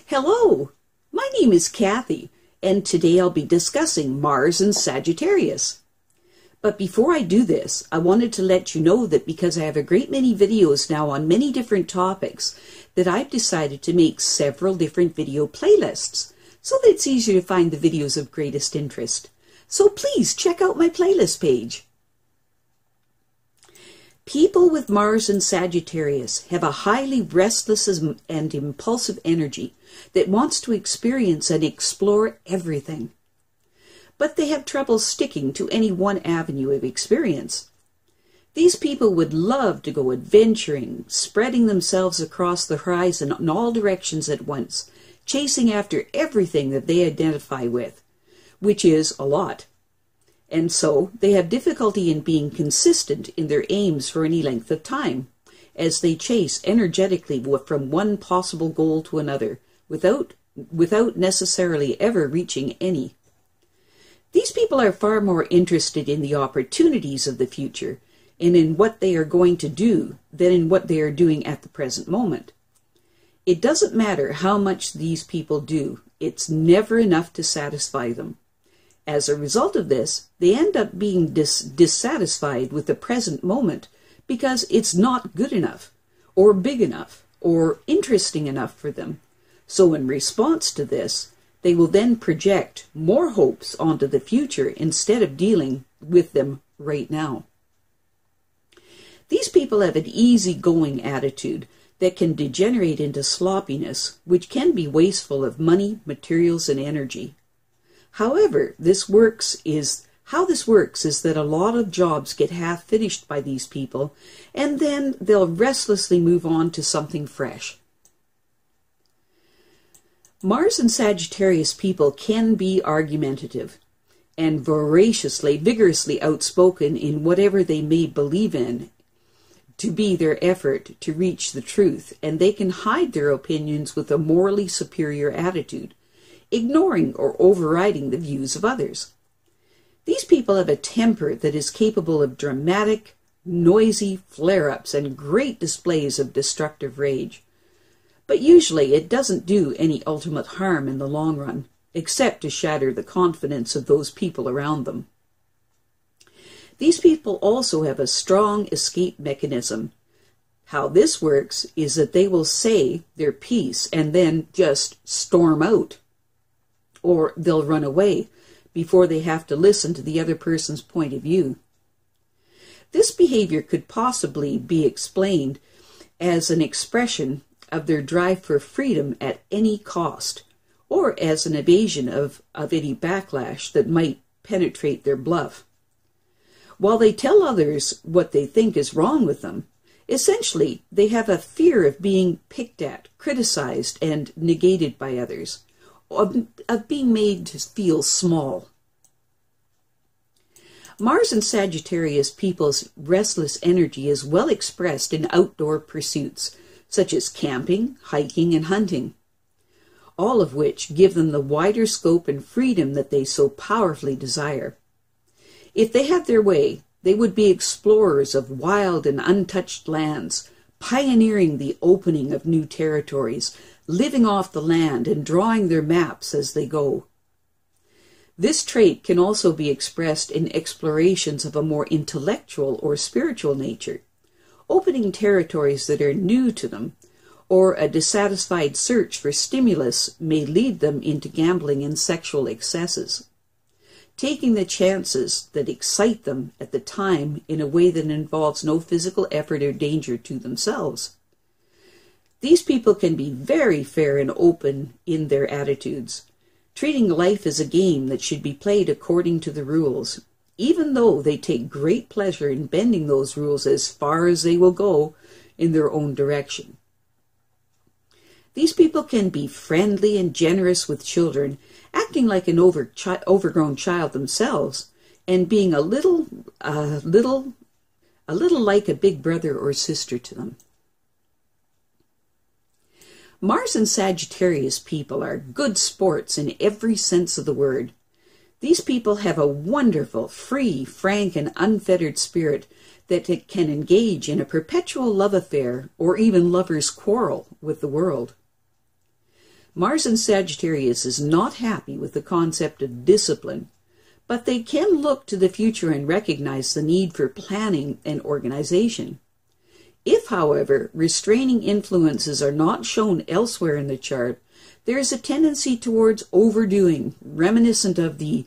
Hello, my name is Kathy, and today I'll be discussing Mars and Sagittarius. But before I do this, I wanted to let you know that because I have a great many videos now on many different topics, that I've decided to make several different video playlists, so that it's easier to find the videos of greatest interest. So please check out my playlist page. People with Mars and Sagittarius have a highly restless and impulsive energy that wants to experience and explore everything. But they have trouble sticking to any one avenue of experience. These people would love to go adventuring, spreading themselves across the horizon in all directions at once, chasing after everything that they identify with, which is a lot. And so they have difficulty in being consistent in their aims for any length of time, as they chase energetically from one possible goal to another, without necessarily ever reaching any. These people are far more interested in the opportunities of the future and in what they are going to do than in what they are doing at the present moment. It doesn't matter how much these people do, it's never enough to satisfy them. As a result of this, they end up being dissatisfied with the present moment because it's not good enough, or big enough, or interesting enough for them. So in response to this, they will then project more hopes onto the future instead of dealing with them right now. These people have an easygoing attitude that can degenerate into sloppiness, which can be wasteful of money, materials, and energy. However, how this works is that a lot of jobs get half finished by these people, and then they'll restlessly move on to something fresh. Mars and Sagittarius people can be argumentative and vigorously outspoken in whatever they may believe in to be their effort to reach the truth, and they can hide their opinions with a morally superior attitude, ignoring or overriding the views of others. These people have a temper that is capable of dramatic, noisy flare-ups and great displays of destructive rage. But usually it doesn't do any ultimate harm in the long run, except to shatter the confidence of those people around them. These people also have a strong escape mechanism. How this works is that they will say their piece and then just storm out, or they'll run away before they have to listen to the other person's point of view. This behavior could possibly be explained as an expression of their drive for freedom at any cost, or as an evasion of any backlash that might penetrate their bluff. While they tell others what they think is wrong with them, essentially they have a fear of being picked at, criticized, and negated by others, of being made to feel small. Mars and Sagittarius people's restless energy is well expressed in outdoor pursuits, such as camping, hiking, and hunting, all of which give them the wider scope and freedom that they so powerfully desire. If they had their way, they would be explorers of wild and untouched lands, pioneering the opening of new territories, living off the land and drawing their maps as they go. This trait can also be expressed in explorations of a more intellectual or spiritual nature, opening territories that are new to them, or a dissatisfied search for stimulus may lead them into gambling and sexual excesses, taking the chances that excite them at the time in a way that involves no physical effort or danger to themselves. These people can be very fair and open in their attitudes, treating life as a game that should be played according to the rules, even though they take great pleasure in bending those rules as far as they will go in their own direction. These people can be friendly and generous with children, acting like an overgrown child themselves, and being a little like a big brother or sister to them. Mars and Sagittarius people are good sports in every sense of the word. These people have a wonderful, free, frank, and unfettered spirit that it can engage in a perpetual love affair or even lover's quarrel with the world. Mars in Sagittarius is not happy with the concept of discipline, but they can look to the future and recognize the need for planning and organization. If, however, restraining influences are not shown elsewhere in the chart, there is a tendency towards overdoing, reminiscent of a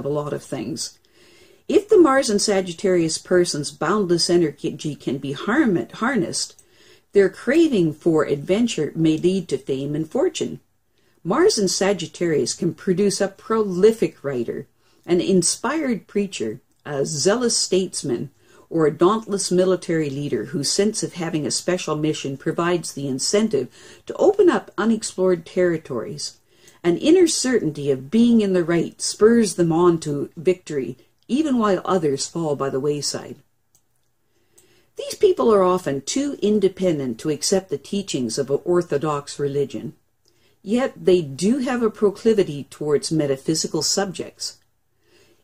lot of things. If the Mars and Sagittarius person's boundless energy can be harnessed, their craving for adventure may lead to fame and fortune. Mars in Sagittarius can produce a prolific writer, an inspired preacher, a zealous statesman, or a dauntless military leader whose sense of having a special mission provides the incentive to open up unexplored territories. An inner certainty of being in the right spurs them on to victory, even while others fall by the wayside. These people are often too independent to accept the teachings of an orthodox religion. Yet they do have a proclivity towards metaphysical subjects.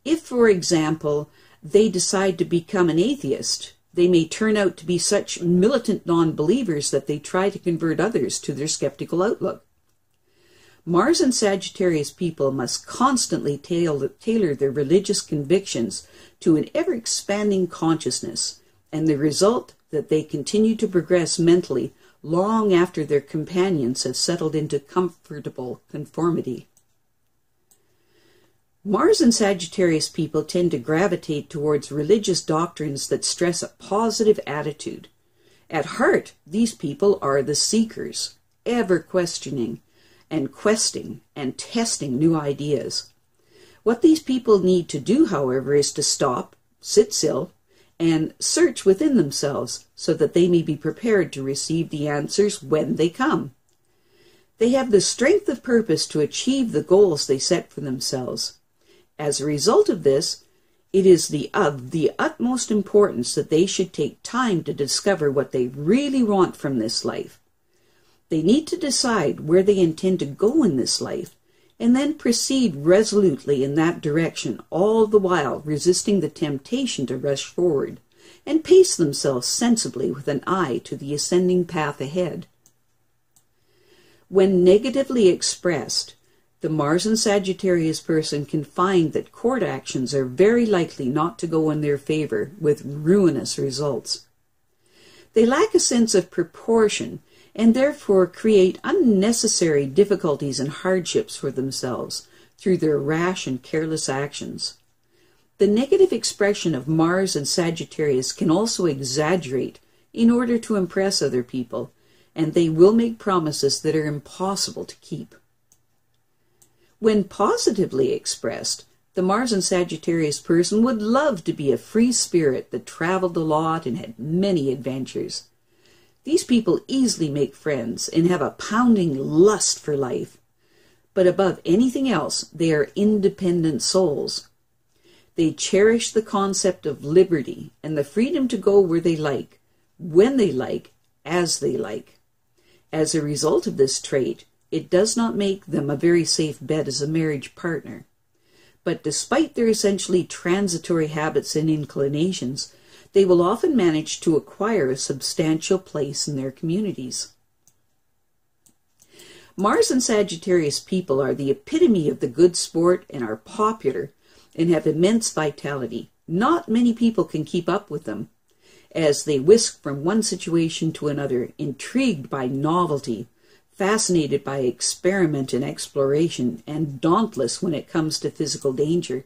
If, for example, they decide to become an atheist, they may turn out to be such militant non-believers that they try to convert others to their skeptical outlook. Mars and Sagittarius people must constantly tailor their religious convictions to an ever-expanding consciousness, and the result that they continue to progress mentally long after their companions have settled into comfortable conformity. Mars and Sagittarius people tend to gravitate towards religious doctrines that stress a positive attitude. At heart, these people are the seekers, ever questioning and questing and testing new ideas. What these people need to do, however, is to stop, sit still, and search within themselves so that they may be prepared to receive the answers when they come. They have the strength of purpose to achieve the goals they set for themselves. As a result of this, it is of the utmost importance that they should take time to discover what they really want from this life. They need to decide where they intend to go in this life, and then proceed resolutely in that direction, all the while resisting the temptation to rush forward, and pace themselves sensibly with an eye to the ascending path ahead. When negatively expressed, the Mars and Sagittarius person can find that court actions are very likely not to go in their favor, with ruinous results. They lack a sense of proportion, and therefore create unnecessary difficulties and hardships for themselves through their rash and careless actions. The negative expression of Mars and Sagittarius can also exaggerate in order to impress other people, and they will make promises that are impossible to keep. When positively expressed, the Mars and Sagittarius person would love to be a free spirit that traveled a lot and had many adventures. These people easily make friends and have a pounding lust for life. But above anything else, they are independent souls. They cherish the concept of liberty and the freedom to go where they like, when they like, as they like. As a result of this trait, it does not make them a very safe bet as a marriage partner. But despite their essentially transitory habits and inclinations, they will often manage to acquire a substantial place in their communities. Mars and Sagittarius people are the epitome of the good sport and are popular and have immense vitality. Not many people can keep up with them, as they whisk from one situation to another, intrigued by novelty, fascinated by experiment and exploration, and dauntless when it comes to physical danger.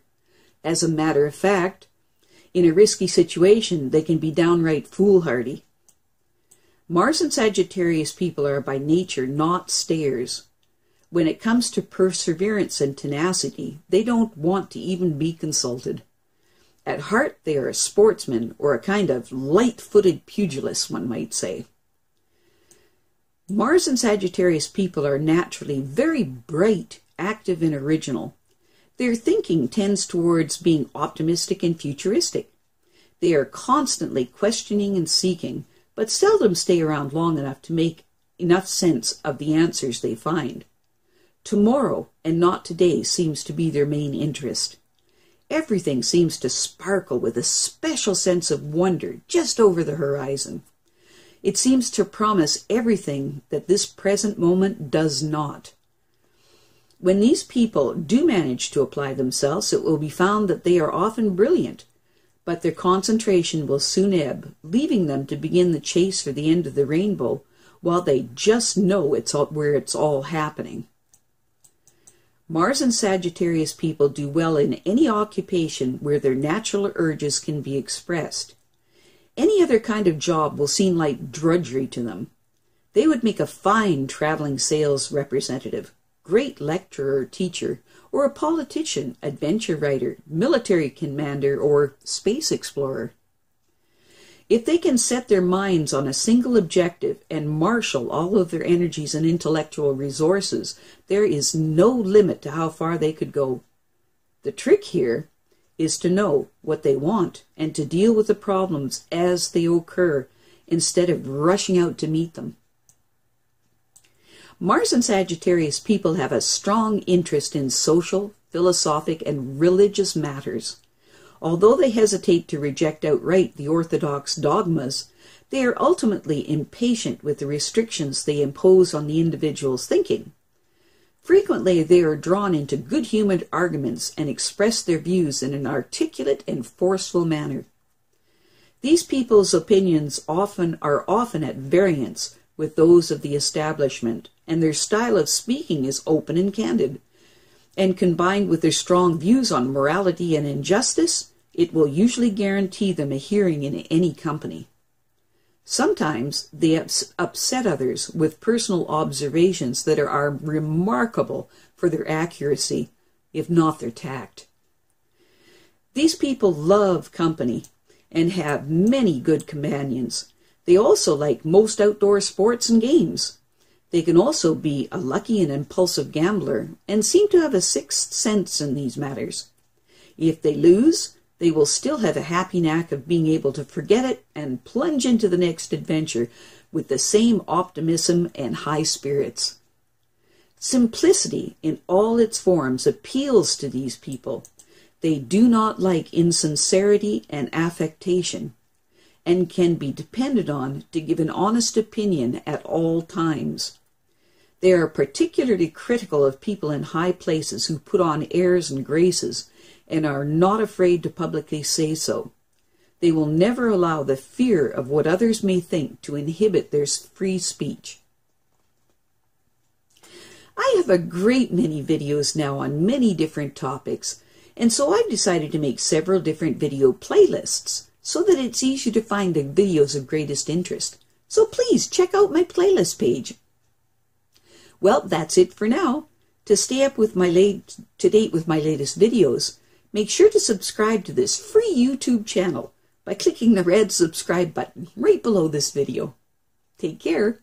As a matter of fact, in a risky situation, they can be downright foolhardy. Mars and Sagittarius people are by nature not stayers. When it comes to perseverance and tenacity, they don't want to even be consulted. At heart, they are a sportsman, or a kind of light-footed pugilist, one might say. Mars and Sagittarius people are naturally very bright, active, and original. Their thinking tends towards being optimistic and futuristic. They are constantly questioning and seeking, but seldom stay around long enough to make enough sense of the answers they find. Tomorrow, and not today, seems to be their main interest. Everything seems to sparkle with a special sense of wonder just over the horizon. It seems to promise everything that this present moment does not. When these people do manage to apply themselves, it will be found that they are often brilliant, but their concentration will soon ebb, leaving them to begin the chase for the end of the rainbow, while they just know where it's all happening. Mars and Sagittarius people do well in any occupation where their natural urges can be expressed. Any other kind of job will seem like drudgery to them. They would make a fine traveling sales representative, great lecturer or teacher, or a politician, adventure writer, military commander, or space explorer. If they can set their minds on a single objective and marshal all of their energies and intellectual resources, there is no limit to how far they could go. The trick here is to know what they want and to deal with the problems as they occur instead of rushing out to meet them. Mars and Sagittarius people have a strong interest in social, philosophic, and religious matters. Although they hesitate to reject outright the orthodox dogmas, they are ultimately impatient with the restrictions they impose on the individual's thinking. Frequently, they are drawn into good-humored arguments and express their views in an articulate and forceful manner. These people's opinions are often at variance with those of the establishment, and their style of speaking is open and candid. And combined with their strong views on morality and injustice, it will usually guarantee them a hearing in any company. Sometimes they upset others with personal observations that are remarkable for their accuracy, if not their tact. These people love company and have many good companions. They also like most outdoor sports and games. They can also be a lucky and impulsive gambler and seem to have a sixth sense in these matters. If they lose, they will still have a happy knack of being able to forget it and plunge into the next adventure with the same optimism and high spirits. Simplicity in all its forms appeals to these people. They do not like insincerity and affectation, and can be depended on to give an honest opinion at all times. They are particularly critical of people in high places who put on airs and graces and are not afraid to publicly say so. They will never allow the fear of what others may think to inhibit their free speech. I have a great many videos now on many different topics, and so I've decided to make several different video playlists so that it's easy to find the videos of greatest interest. So please check out my playlist page. Well, that's it for now. To stay up with to date with my latest videos, make sure to subscribe to this free YouTube channel by clicking the red subscribe button right below this video. Take care.